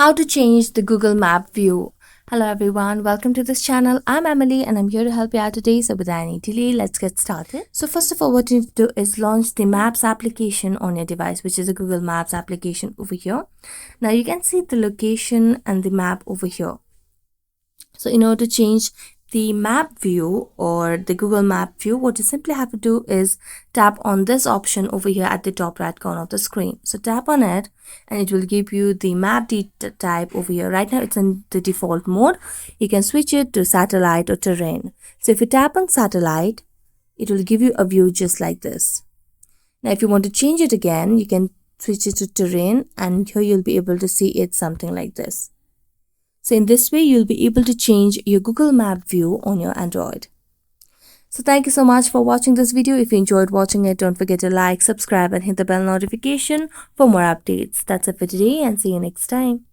How to change the Google Map view. Hello everyone, welcome to this channel. I'm Emily and I'm here to help you out today. So without any delay, let's get started. So first of all, what you need to do is launch the Maps application on your device, which is a Google Maps application over here. Now you can see the location and the map over here. So in order to change the map view or the Google Map view, what you simply have to do is tap on this option over here at the top right corner of the screen. So tap on it and it will give you the map type over here. Right now it's in the default mode. You can switch it to satellite or terrain. So if you tap on satellite, it will give you a view just like this. Now if you want to change it again, you can switch it to terrain and here you'll be able to see it something like this. So in this way, you'll be able to change your Google Map view on your Android. So thank you so much for watching this video. If you enjoyed watching it, don't forget to like, subscribe and hit the bell notification for more updates. That's it for today and see you next time.